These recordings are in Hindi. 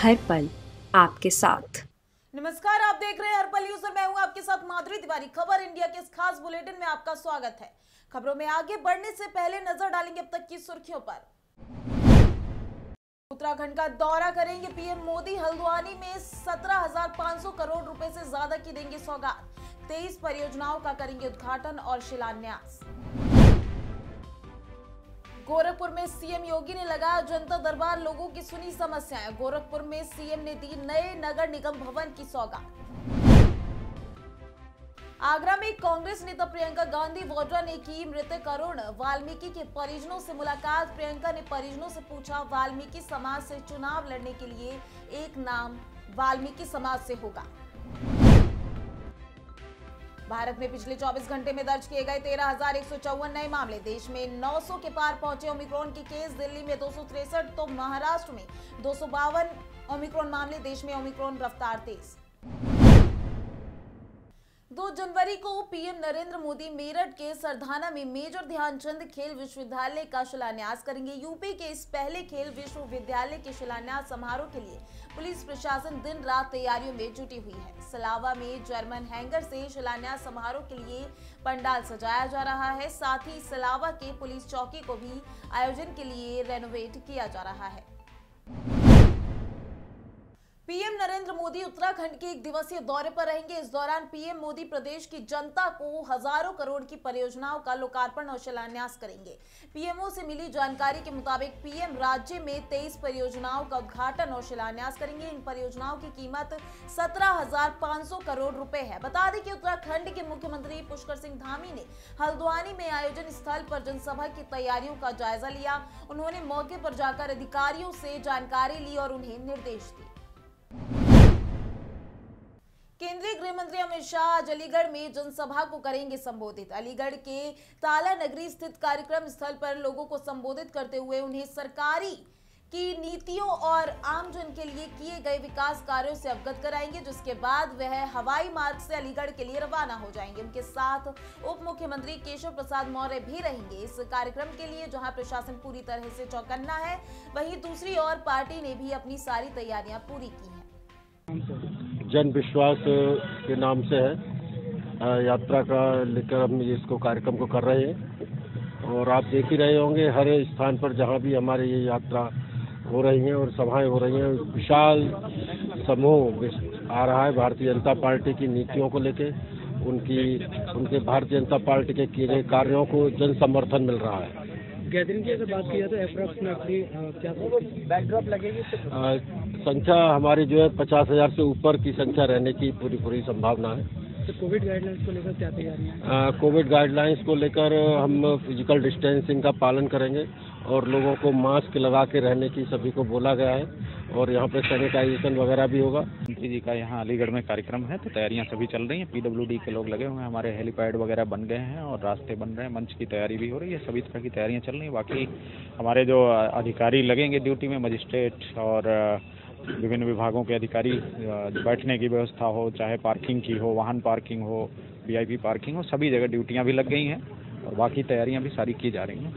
हर पल आपके साथ। नमस्कार, आप देख रहे हैं हर पल न्यूज़ और मैं हूं आपके साथ माधुरी तिवारी। खबर इंडिया के इस खास बुलेटिन में आपका स्वागत है। खबरों में आगे बढ़ने से पहले नजर डालेंगे अब तक की सुर्खियों पर। उत्तराखंड का दौरा करेंगे पीएम मोदी। हल्द्वानी में 17,500 करोड़ रुपए से ज्यादा की देंगे सौगात। 23 परियोजनाओं का करेंगे उद्घाटन और शिलान्यास। गोरखपुर में सीएम योगी ने लगाया जनता दरबार, लोगों की सुनी समस्याएं। गोरखपुर में सीएम ने दी नए नगर निगम भवन की सौगात। आगरा में कांग्रेस नेता प्रियंका गांधी वाड्रा ने की मृतक अरुण वाल्मीकि के परिजनों से मुलाकात। प्रियंका ने परिजनों से पूछा, वाल्मीकि समाज से चुनाव लड़ने के लिए एक नाम वाल्मीकि समाज से होगा। भारत में पिछले 24 घंटे में दर्ज किए गए 13,154 नए मामले। देश में 900 के पार पहुंचे ओमिक्रॉन के केस। दिल्ली में 263 तो महाराष्ट्र में 252 ओमिक्रॉन मामले। देश में ओमिक्रॉन रफ्तार तेज। 2 जनवरी को पीएम नरेंद्र मोदी मेरठ के सरधाना में मेजर ध्यानचंद खेल विश्वविद्यालय का शिलान्यास करेंगे। यूपी के इस पहले खेल विश्वविद्यालय के शिलान्यास समारोह के लिए पुलिस प्रशासन दिन रात तैयारियों में जुटी हुई है। सलावा में जर्मन हैंगर से शिलान्यास समारोह के लिए पंडाल सजाया जा रहा है। साथ ही सलावा के पुलिस चौकी को भी आयोजन के लिए रेनोवेट किया जा रहा है। पीएम नरेंद्र मोदी उत्तराखंड के 1 दिवसीय दौरे पर रहेंगे। इस दौरान पीएम मोदी प्रदेश की जनता को हजारों करोड़ की परियोजनाओं का लोकार्पण और शिलान्यास करेंगे। पीएमओ से मिली जानकारी के मुताबिक पीएम राज्य में 23 परियोजनाओं का उद्घाटन और शिलान्यास करेंगे। इन परियोजनाओं की कीमत 17,500 करोड़ रुपए है। बता दें कि उत्तराखंड के मुख्यमंत्री पुष्कर सिंह धामी ने हल्द्वानी में आयोजन स्थल पर जनसभा की तैयारियों का जायजा लिया। उन्होंने मौके पर जाकर अधिकारियों से जानकारी ली और उन्हें निर्देश दिए। केंद्रीय गृह मंत्री अमित शाह आज अलीगढ़ में जनसभा को करेंगे संबोधित। अलीगढ़ के ताला नगरी स्थित कार्यक्रम स्थल पर लोगों को संबोधित करते हुए उन्हें सरकारी की नीतियों और आमजन के लिए किए गए विकास कार्यों से अवगत कराएंगे, जिसके बाद वह हवाई मार्ग से अलीगढ़ के लिए रवाना हो जाएंगे। उनके साथ उप मुख्यमंत्री केशव प्रसाद मौर्य भी रहेंगे। इस कार्यक्रम के लिए जहां प्रशासन पूरी तरह से चौकन्ना है, वहीं दूसरी ओर पार्टी ने भी अपनी सारी तैयारियां पूरी की हैं। जन विश्वास के नाम से है यात्रा का लेकर हम इसको कार्यक्रम को कर रहे हैं और आप देख ही रहे होंगे हर स्थान पर जहां भी हमारे ये यात्रा हो रही हैं और सभाएं हो रही हैं, विशाल समूह आ रहा है भारतीय जनता पार्टी की नीतियों को लेके, उनके भारतीय जनता पार्टी के किए गए कार्यों को जन समर्थन मिल रहा है। गैदरिंग की अगर बात की जाए तो अप्रोक्सीमेटली क्या बैकड्रॉप लगेगी? संख्या हमारी जो है 50,000 से ऊपर की संख्या रहने की पूरी संभावना है। तो कोविड गाइडलाइंस को लेकर क्या तैयारियां? कोविड गाइडलाइंस को लेकर हम फिजिकल डिस्टेंसिंग का पालन करेंगे और लोगों को मास्क लगा के रहने की सभी को बोला गया है और यहाँ पे सैनिटाइजेशन वगैरह भी होगा। मंत्री जी का यहाँ अलीगढ़ में कार्यक्रम है तो तैयारियां सभी चल रही हैं। पीडब्ल्यूडी के लोग लगे हुए हैं, हमारे हेलीपैड वगैरह बन गए हैं और रास्ते बन रहे हैं, मंच की तैयारी भी हो रही है, सभी तरह की तैयारियां चल रही हैं। बाकी हमारे जो अधिकारी लगेंगे ड्यूटी में, मजिस्ट्रेट और विभिन्न विभागों के अधिकारी, बैठने की व्यवस्था हो, चाहे पार्किंग की हो, वाहन पार्किंग हो, वीआईपी पार्किंग हो, सभी जगह ड्यूटियां भी लग गई हैं और बाकी तैयारियां भी सारी की जा रही हैं।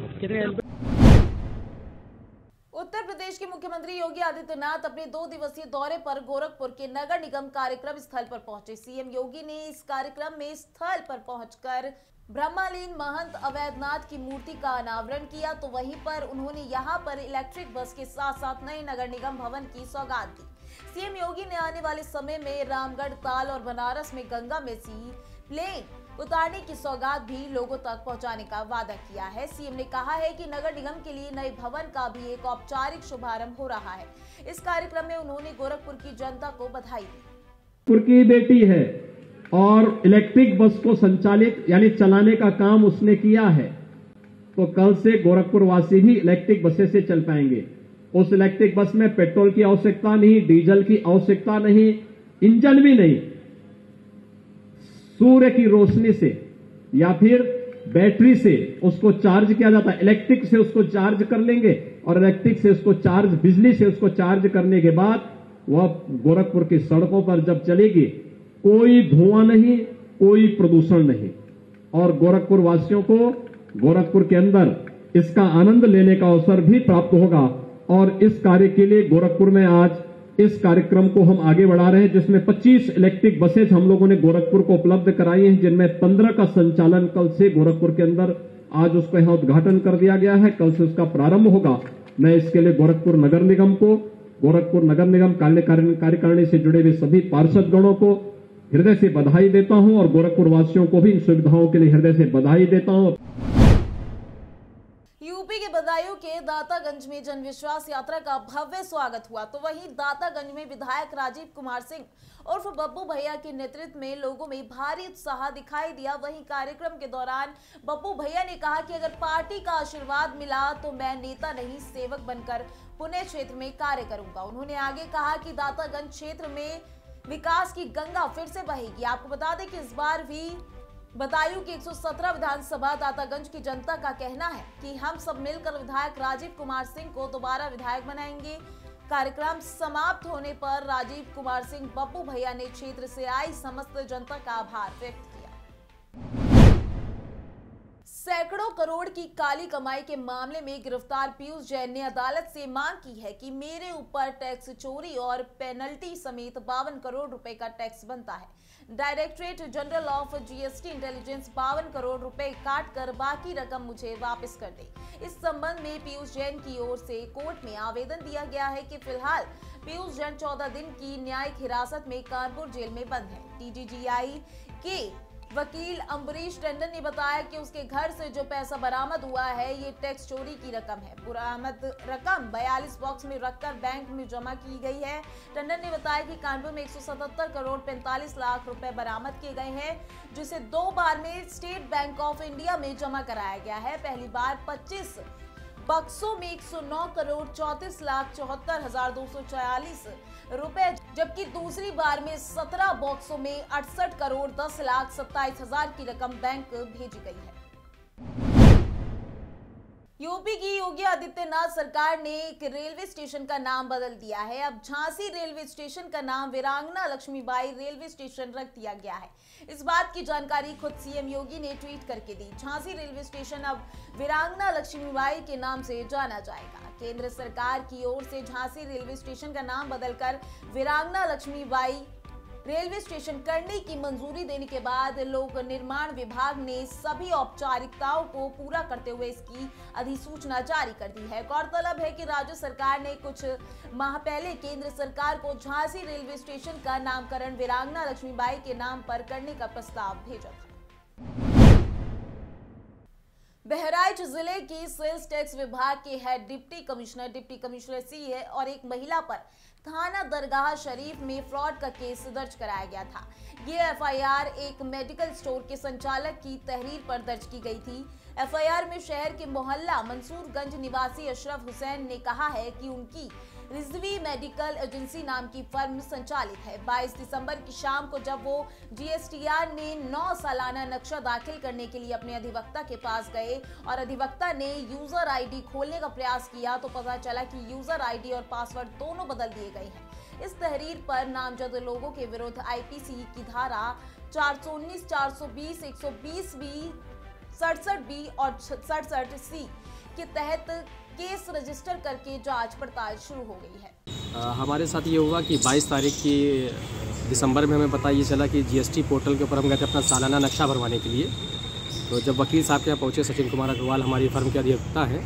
उत्तर प्रदेश के मुख्यमंत्री योगी आदित्यनाथ अपने 2 दिवसीय दौरे पर गोरखपुर के नगर निगम कार्यक्रम स्थल पर पहुंचे। सीएम योगी ने इस कार्यक्रम में स्थल पर पहुंचकर ब्रह्मलीन महंत अवैधनाथ की मूर्ति का अनावरण किया, तो वहीं पर उन्होंने यहां पर इलेक्ट्रिक बस के साथ साथ नए नगर निगम भवन की सौगात दी। सीएम योगी ने आने वाले समय में रामगढ़, ताल और बनारस में गंगा में सी प्लेन उतारने की सौगात भी लोगों तक पहुंचाने का वादा किया है। सीएम ने कहा है कि नगर निगम के लिए नए भवन का भी एक औपचारिक शुभारंभ हो रहा है। इस कार्यक्रम में उन्होंने गोरखपुर की जनता को बधाई दी। गोरखपुर की बेटी है और इलेक्ट्रिक बस को संचालित यानी चलाने का काम उसने किया है, तो कल से गोरखपुर वासी भी इलेक्ट्रिक बसें से चल पाएंगे। उस इलेक्ट्रिक बस में पेट्रोल की आवश्यकता नहीं, डीजल की आवश्यकता नहीं, इंजन भी नहीं, सूर्य की रोशनी से या फिर बैटरी से उसको चार्ज किया जाता है। इलेक्ट्रिक से उसको चार्ज कर लेंगे और इलेक्ट्रिक से उसको चार्ज, बिजली से उसको चार्ज करने के बाद वह गोरखपुर की सड़कों पर जब चलेगी, कोई धुआं नहीं, कोई प्रदूषण नहीं और गोरखपुर वासियों को गोरखपुर के अंदर इसका आनंद लेने का अवसर भी प्राप्त होगा। और इस कार्य के लिए गोरखपुर में आज इस कार्यक्रम को हम आगे बढ़ा रहे हैं, जिसमें 25 इलेक्ट्रिक बसेज हम लोगों ने गोरखपुर को उपलब्ध कराई हैं, जिनमें 15 का संचालन कल से गोरखपुर के अंदर आज उसका यहां उद्घाटन कर दिया गया है। कल से उसका प्रारंभ होगा। मैं इसके लिए गोरखपुर नगर निगम को, गोरखपुर नगर निगम कार्यकारिणी से जुड़े हुए सभी पार्षदगणों को हृदय से बधाई देता हूं और गोरखपुर वासियों को भी इन सुविधाओं के लिए हृदय से बधाई देता हूं। यूपी के बदायूं के दातागंज में जन विश्वास यात्रा का भव्य स्वागत हुआ, तो वहीं दातागंज में विधायक राजीव कुमार सिंह उर्फ बब्बू भैया के नेतृत्व में लोगों में भारी उत्साह दिखाई दिया। वहीं कार्यक्रम के दौरान बब्बू भैया ने कहा कि अगर पार्टी का आशीर्वाद मिला तो मैं नेता नहीं सेवक बनकर पुणे क्षेत्र में कार्य करूंगा। उन्होंने आगे कहा कि दातागंज क्षेत्र में विकास की गंगा फिर से बहेगी। आपको बता दें कि इस बार भी बदायूं की 117 विधानसभा दातागंज की जनता का कहना है कि हम सब मिलकर विधायक राजीव कुमार सिंह को दोबारा विधायक बनाएंगे। कार्यक्रम समाप्त होने पर राजीव कुमार सिंह बब्बू भैया ने क्षेत्र से आई समस्त जनता का आभार व्यक्त किया। सैकड़ों करोड़ की काली कमाई के मामले में गिरफ्तार पीयूष जैन ने अदालत से मांग की है कि मेरे ऊपर टैक्स चोरी और पेनल्टी समेत 52 करोड़ रुपए का टैक्स बनता है। Directorate general of GST intelligence 52 crore रुपए काट कर बाकी रकम मुझे वापस कर दे। इस संबंध में पीयूष जैन की ओर से कोर्ट में आवेदन दिया गया है कि फिलहाल पीयूष जैन 14 दिन की न्यायिक हिरासत में कानपुर जेल में बंद है। टीजीजीआई के वकील अम्बरीश टंडन ने बताया कि उसके घर से जो पैसा बरामद हुआ है ये टैक्स चोरी की रकम है। बरामद रकम 42 बॉक्स में रखकर बैंक में जमा की गई है। टंडन ने बताया कि कानपुर में 177 करोड़ 45 लाख रुपए बरामद किए गए हैं, जिसे 2 बार में स्टेट बैंक ऑफ इंडिया में जमा कराया गया है। पहली बार 25 बक्सों में 109 करोड़ 34 लाख 74,244 रुपए, जबकि दूसरी बार में 17 बॉक्सों में 68 करोड़ 10 लाख 27,000 की रकम बैंक भेजी गई है। यूपी की योगी आदित्यनाथ सरकार ने एक रेलवे स्टेशन का नाम बदल दिया है। अब झांसी रेलवे स्टेशन का नाम वीरांगना लक्ष्मीबाई रेलवे स्टेशन रख दिया गया है। इस बात की जानकारी खुद सीएम योगी ने ट्वीट करके दी। झांसी रेलवे स्टेशन अब वीरांगना लक्ष्मीबाई के नाम से जाना जाएगा। केंद्र सरकार की ओर से झांसी रेलवे स्टेशन का नाम बदलकर वीरांगना लक्ष्मीबाई रेलवे स्टेशन करने की मंजूरी देने के बाद लोक निर्माण विभाग ने सभी औपचारिकताओं को पूरा करते हुए इसकी अधिसूचना जारी कर दी है। गौरतलब है कि राज्य सरकार ने कुछ माह पहले केंद्र सरकार को झांसी रेलवे स्टेशन का नामकरण वीरांगना लक्ष्मीबाई के नाम पर करने का प्रस्ताव भेजा था। बहराइच जिले की सेल्स टैक्स विभाग के हेड डिप्टी कमिश्नर सी है और एक महिला पर थाना दरगाह शरीफ में फ्रॉड का केस दर्ज कराया गया था। ये एफआईआर एक मेडिकल स्टोर के संचालक की तहरीर पर दर्ज की गई थी। एफआईआर में शहर के मोहल्ला मंसूरगंज निवासी अशरफ हुसैन ने कहा है कि उनकी रिजवी मेडिकल एजेंसी नाम की फर्म संचालित है। 22 दिसंबर की शाम को जब वो जीएसटीआर ने 9 सालाना नक्शा दाखिल करने के लिए अपने अधिवक्ता के पास गए और अधिवक्ता ने यूजर आईडी खोलने का प्रयास किया तो पता चला कि यूजर आईडी और पासवर्ड दोनों बदल दिए गए हैं। इस तहरीर पर नामजद लोगों के विरुद्ध आईपीसी की धारा 419, 420, 120B, 67B और 67C के तहत केस रजिस्टर करके जांच पड़ताल शुरू हो गई है। हमारे साथ ये हुआ कि 22 तारीख की दिसंबर में हमें पता ये चला कि जीएसटी पोर्टल के ऊपर हम गए थे अपना सालाना नक्शा भरवाने के लिए। तो जब वकील साहब के यहाँ पहुँचे, सचिन कुमार अग्रवाल हमारी फर्म के अधिवक्ता हैं,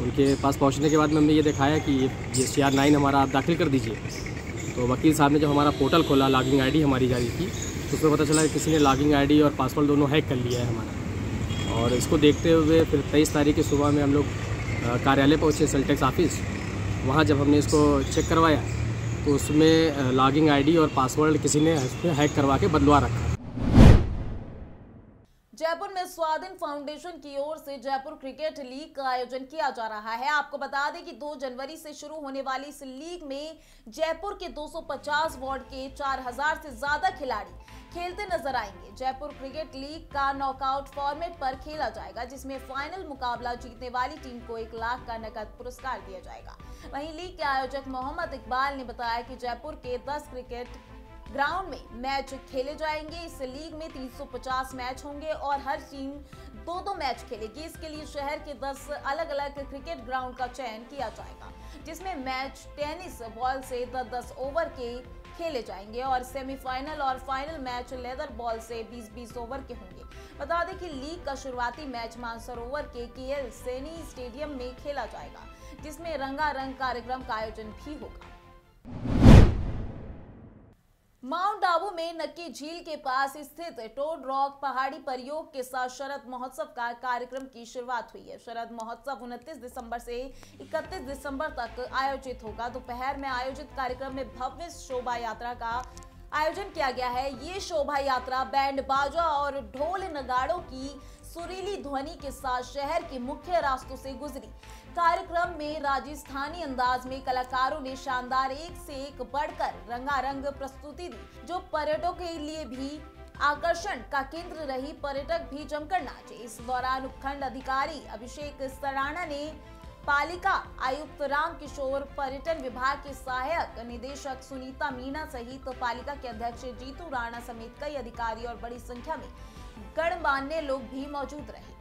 उनके पास पहुँचने के बाद में हमने ये दिखाया कि जीएसटीआर 9 हमारा आप दाखिल कर दीजिए। तो वकील साहब ने जब हमारा पोर्टल खोला, लॉगिंग आईडी हमारी जारी की, तो उसमें पता चला कि किसी ने लॉगिंग आईडी और पासवर्ड दोनों हैक कर लिया है हमारा। और इसको देखते हुए फिर 23 तारीख की सुबह में हम लोग कार्यालय पहुँचे, सेल टैक्स ऑफिस। वहाँ जब हमने इसको चेक करवाया तो उसमें लॉगिंग आईडी और पासवर्ड किसी ने हैक करवा के बदलवा रखा। जयपुर में स्वाधीन फाउंडेशन की ओर से जयपुर क्रिकेट लीग का आयोजन किया जा रहा है। आपको बता दें कि 2 जनवरी से शुरू होने वाली इस लीग में जयपुर के 250 वार्ड के 4000 से ज्यादा खिलाड़ी खेलते नजर आएंगे। जयपुर क्रिकेट लीग का नॉकआउट फॉर्मेट पर खेला जाएगा, जिसमें फाइनल मुकाबला जीतने वाली टीम को 1 लाख का नकद पुरस्कार दिया जाएगा। वहीं लीग के आयोजक मोहम्मद इकबाल ने बताया कि जयपुर के 10 क्रिकेट ग्राउंड में मैच खेले जाएंगे। इस लीग में 350 मैच होंगे और हर टीम 2-2 मैच खेलेगी। इसके लिए शहर के 10 अलग अलग क्रिकेट ग्राउंड का चयन किया जाएगा। जिसमें मैच टेनिस बॉल से 10-10 ओवर के खेले जाएंगे और सेमीफाइनल और फाइनल मैच लेदर बॉल से 20-20 ओवर के होंगे। बता दें कि लीग का शुरुआती मैच मानसरोवर के KL सैनी स्टेडियम में खेला जाएगा, जिसमें रंगारंग कार्यक्रम का आयोजन भी होगा। माउंट आबू में नक्की झील के पास स्थित टोड रॉक पहाड़ी पर योग के साथ शरद महोत्सव का कार्यक्रम की शुरुआत हुई है। शरद महोत्सव 29 दिसंबर से 31 दिसंबर तक आयोजित होगा। दोपहर में आयोजित कार्यक्रम में भव्य शोभा यात्रा का आयोजन किया गया है। ये शोभा यात्रा बैंड बाजा और ढोल नगाड़ों की सुरीली ध्वनि के साथ शहर के मुख्य रास्तों से गुजरी। कार्यक्रम में राजस्थानी अंदाज में कलाकारों ने शानदार एक से एक बढ़कर रंगारंग प्रस्तुति दी, जो पर्यटकों के लिए भी आकर्षण का केंद्र रही। पर्यटक भी जमकर नाचे। इस दौरान उपखंड अधिकारी अभिषेक सराणा ने पालिका आयुक्त राम किशोर, पर्यटन विभाग के सहायक निदेशक सुनीता मीणा सहित पालिका के अध्यक्ष जीतू राणा समेत कई अधिकारी और बड़ी संख्या में गणमान्य लोग भी मौजूद रहे।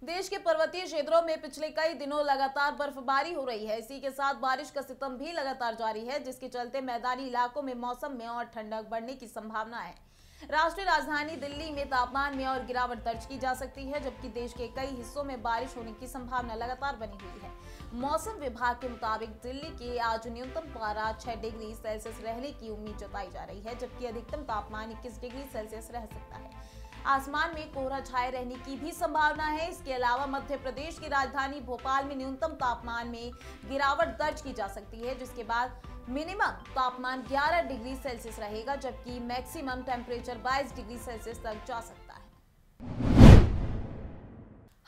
देश के पर्वतीय क्षेत्रों में पिछले कई दिनों लगातार बर्फबारी हो रही है। इसी के साथ बारिश का सितम भी लगातार जारी है, जिसके चलते मैदानी इलाकों में मौसम में और ठंडक बढ़ने की संभावना है। राष्ट्रीय राजधानी दिल्ली में तापमान में और गिरावट दर्ज की जा सकती है, जबकि देश के कई हिस्सों में बारिश होने की संभावना लगातार बनी हुई है। मौसम विभाग के मुताबिक दिल्ली के आज न्यूनतम पारा 6 डिग्री सेल्सियस रहने की उम्मीद जताई जा रही है, जबकि अधिकतम तापमान 21 डिग्री सेल्सियस रह सकता है। आसमान में कोहरा छाए रहने की भी संभावना है। इसके अलावा मध्य प्रदेश की राजधानी भोपाल में न्यूनतम तापमान में गिरावट दर्ज की जा सकती है, जिसके बाद मिनिमम तापमान 11 डिग्री सेल्सियस रहेगा, जबकि मैक्सिमम टेम्परेचर 22 डिग्री सेल्सियस तक जा सकता है।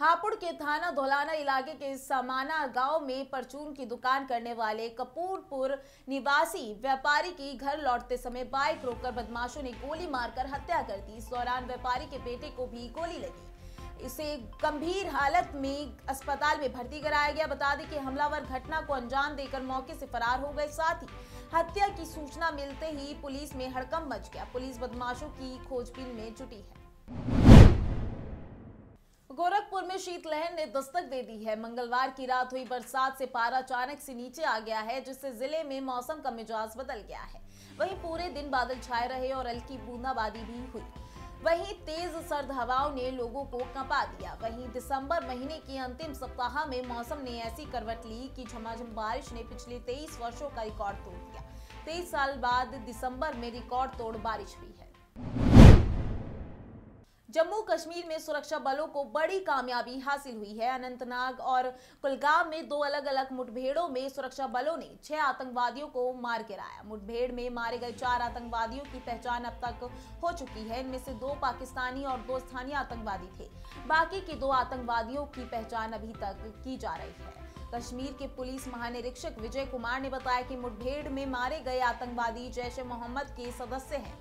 हापुड़ के थाना धौलाना इलाके के समाना गांव में परचून की दुकान करने वाले कपूरपुर निवासी व्यापारी की घर लौटते समय बाइक रोककर बदमाशों ने गोली मारकर हत्या कर दी। इस दौरान व्यापारी के बेटे को भी गोली लगी। इसे गंभीर हालत में अस्पताल में भर्ती कराया गया। बता दें कि हमलावर घटना को अंजाम देकर मौके से फरार हो गए। साथ ही हत्या की सूचना मिलते ही पुलिस में हड़कंप मच गया। पुलिस बदमाशों की खोजबीन में जुटी है। गोरखपुर में शीतलहर ने दस्तक दे दी है। मंगलवार की रात हुई बरसात से पारा अचानक से नीचे आ गया है, जिससे जिले में मौसम का मिजाज बदल गया है। वहीं पूरे दिन बादल छाए रहे और हल्की बूंदाबांदी भी हुई। वहीं तेज सर्द हवाओं ने लोगों को कंपा दिया। वहीं दिसंबर महीने के अंतिम सप्ताह में मौसम ने ऐसी करवट ली कि झमाझम बारिश ने पिछले 23 वर्षों का रिकॉर्ड तोड़ दिया। 23 साल बाद दिसंबर में रिकॉर्ड तोड़ बारिश हुई है। जम्मू कश्मीर में सुरक्षा बलों को बड़ी कामयाबी हासिल हुई है। अनंतनाग और कुलगाम में 2 अलग-अलग मुठभेड़ों में सुरक्षा बलों ने 6 आतंकवादियों को मार गिराया। मुठभेड़ में मारे गए 4 आतंकवादियों की पहचान अब तक हो चुकी है। इनमें से 2 पाकिस्तानी और 2 स्थानीय आतंकवादी थे। बाकी के 2 आतंकवादियों की पहचान अभी तक की जा रही है। कश्मीर के पुलिस महानिरीक्षक विजय कुमार ने बताया कि मुठभेड़ में मारे गए आतंकवादी जैश ए मोहम्मद के सदस्य हैं।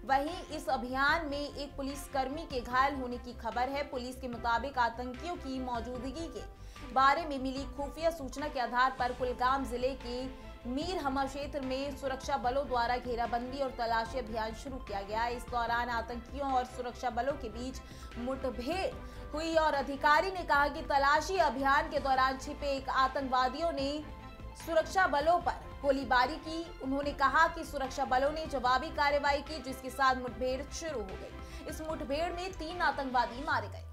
वहीं इस अभियान में एक पुलिसकर्मी के घायल होने की खबर है। पुलिस के मुताबिक आतंकियों की मौजूदगी के बारे में मिली खुफिया सूचना के आधार पर कुलगाम जिले के मीर हमा क्षेत्र में सुरक्षा बलों द्वारा घेराबंदी और तलाशी अभियान शुरू किया गया। इस दौरान आतंकियों और सुरक्षा बलों के बीच मुठभेड़ हुई और अधिकारी ने कहा कि तलाशी अभियान के दौरान छिपे एक आतंकवादियों ने सुरक्षा बलों पर गोलीबारी की। उन्होंने कहा कि सुरक्षा बलों ने जवाबी कार्रवाई की, जिसके साथ मुठभेड़ शुरू हो गई। इस मुठभेड़ में 3 आतंकवादी मारे गए।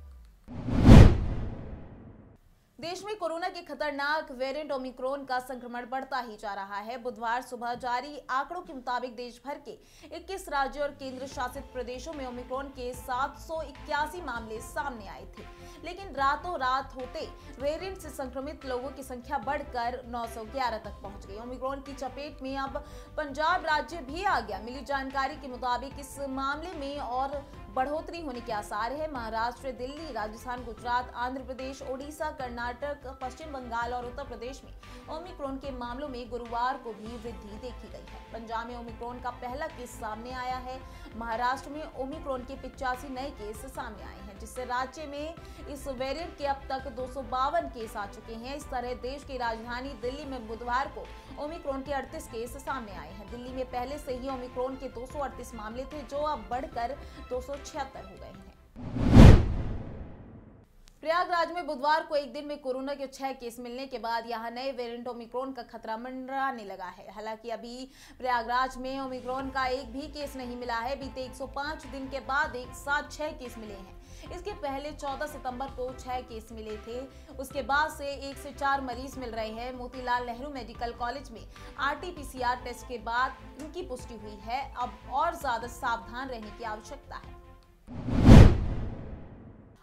देश में कोरोना के खतरनाक वेरिएंट ओमिक्रॉन का संक्रमण बढ़ता ही जा रहा है। बुधवार सुबह जारी आंकड़ों के मुताबिक देश भर के 21 राज्यों और केंद्र शासित प्रदेशों में ओमिक्रॉन के 781 मामले सामने आए थे, लेकिन रातों रात होते वेरिएंट से संक्रमित लोगों की संख्या बढ़कर 911 तक पहुंच गई। ओमिक्रॉन की चपेट में अब पंजाब राज्य भी आ गया। मिली जानकारी के मुताबिक इस मामले में और बढ़ोतरी होने के आसार है। महाराष्ट्र, दिल्ली, राजस्थान, गुजरात, आंध्र प्रदेश, ओडिशा, कर्नाटक, पश्चिम बंगाल और उत्तर प्रदेश में ओमिक्रॉन के मामलों में गुरुवार को भी वृद्धि देखी गई है। पंजाब में ओमिक्रॉन का पहला केस सामने आया है। महाराष्ट्र में ओमिक्रॉन के 85 नए केस सामने आए हैं, जिससे राज्य में इस वेरिएंट के अब तक 252 केस आ चुके हैं। इस तरह देश की राजधानी दिल्ली में बुधवार को ओमिक्रॉन के 38 केस सामने आए हैं। दिल्ली में पहले से ही ओमिक्रॉन के 238 मामले थे, जो अब बढ़कर 276 हो गए हैं। प्रयागराज में बुधवार को एक दिन में कोरोना के 6 केस मिलने के बाद यहां नए वेरिएंट ओमिक्रॉन का खतरा मंडराने लगा है। हालांकि अभी प्रयागराज में ओमिक्रॉन का एक भी केस नहीं मिला है। बीते 105 दिन के बाद एक साथ 6 केस मिले हैं। इसके पहले 14 सितंबर को 6 केस मिले थे। उसके बाद से 1 से 4 मरीज मिल रहे हैं। मोतीलाल नेहरू मेडिकल कॉलेज में RT-PCR टेस्ट के बाद इनकी पुष्टि हुई है। अब और ज्यादा सावधान रहने की आवश्यकता है।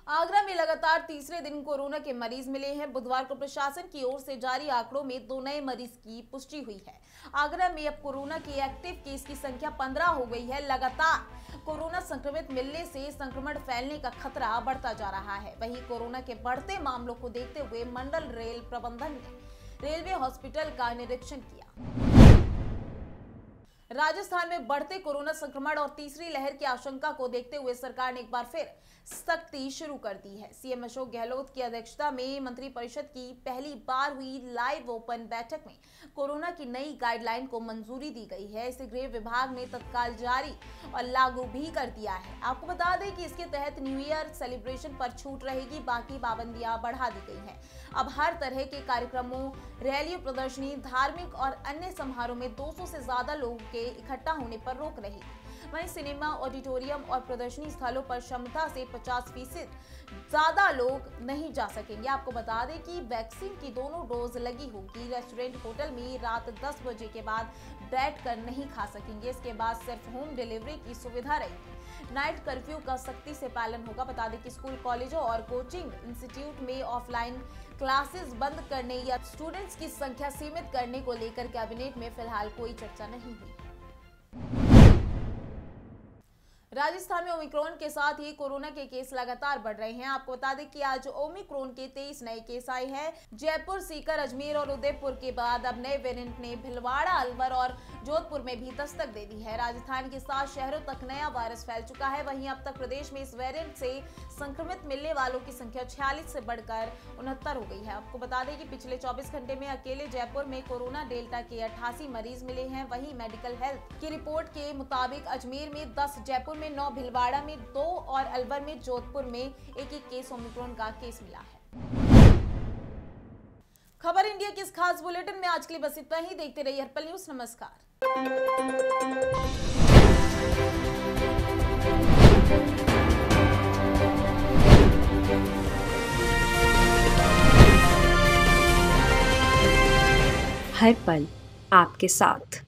आगरा में लगातार तीसरे दिन कोरोना के मरीज मिले हैं। बुधवार को प्रशासन की ओर से जारी आंकड़ों में 2 नए मरीज की पुष्टि हुई है। आगरा में अब कोरोना के एक्टिव केस की संख्या 15 हो गई है। लगातार कोरोना संक्रमित मिलने से संक्रमण फैलने का खतरा बढ़ता जा रहा है। वहीं कोरोना के बढ़ते मामलों को देखते हुए मंडल रेल प्रबंधन ने रेलवे हॉस्पिटल का निरीक्षण किया। राजस्थान में बढ़ते कोरोना संक्रमण और तीसरी लहर की आशंका को देखते हुए सरकार ने एक बार फिर सख्ती शुरू कर दी है। सीएम अशोक गहलोत की अध्यक्षता में मंत्रिपरिषद की पहली बार हुई लाइव ओपन बैठक में कोरोना की नई गाइडलाइन को मंजूरी दी गई है। इसे गृह विभाग ने तत्काल जारी और लागू भी कर दिया है। आपको बता दें कि इसके तहत न्यू ईयर सेलिब्रेशन पर छूट रहेगी। बाकी पाबंदियां बढ़ा दी गई हैं। अब हर तरह के कार्यक्रमों, रैलियों, प्रदर्शनी, धार्मिक और अन्य समारोह में 200 से ज्यादा लोगों के इकट्ठा होने पर रोक रहेगी। वहीं सिनेमा, ऑडिटोरियम और प्रदर्शनी स्थलों पर क्षमता से 50% ज्यादा लोग नहीं जा सकेंगे। आपको बता दें कि वैक्सीन की दोनों डोज लगी होगी। रेस्टोरेंट, होटल में रात 10 बजे के बाद बैठकर नहीं खा सकेंगे। इसके बाद सिर्फ होम डिलीवरी की सुविधा रहेगी। नाइट कर्फ्यू का सख्ती से पालन होगा। बता दें कि स्कूल, कॉलेजों और कोचिंग इंस्टीट्यूट में ऑफलाइन क्लासेस बंद करने या स्टूडेंट्स की संख्या सीमित करने को लेकर कैबिनेट में फिलहाल कोई चर्चा नहीं हुई। राजस्थान में ओमिक्रॉन के साथ ही कोरोना के केस लगातार बढ़ रहे हैं। आपको बता दें कि आज ओमिक्रॉन के 23 नए केस आए हैं। जयपुर, सीकर, अजमेर और उदयपुर के बाद अब नए वेरिएंट ने भिलवाड़ा, अलवर और जोधपुर में भी दस्तक दे दी है। राजस्थान के 7 शहरों तक नया वायरस फैल चुका है। वहीं अब तक प्रदेश में इस वेरिएंट से संक्रमित मिलने वालों की संख्या 46 से बढ़कर 69 हो गई है। आपको बता दें कि पिछले 24 घंटे में अकेले जयपुर में कोरोना डेल्टा के 88 मरीज मिले हैं। वहीं मेडिकल हेल्थ की रिपोर्ट के मुताबिक अजमेर में 10, जयपुर में 9, भिलवाड़ा में 2 और अलवर में जोधपुर में एक केस ओमिक्रॉन का केस मिला है। खबर इंडिया की इस खास बुलेटिन में आज के लिए बस इतना ही। देखते रहिए हर्पल न्यूज। नमस्कार। हर पल आपके साथ।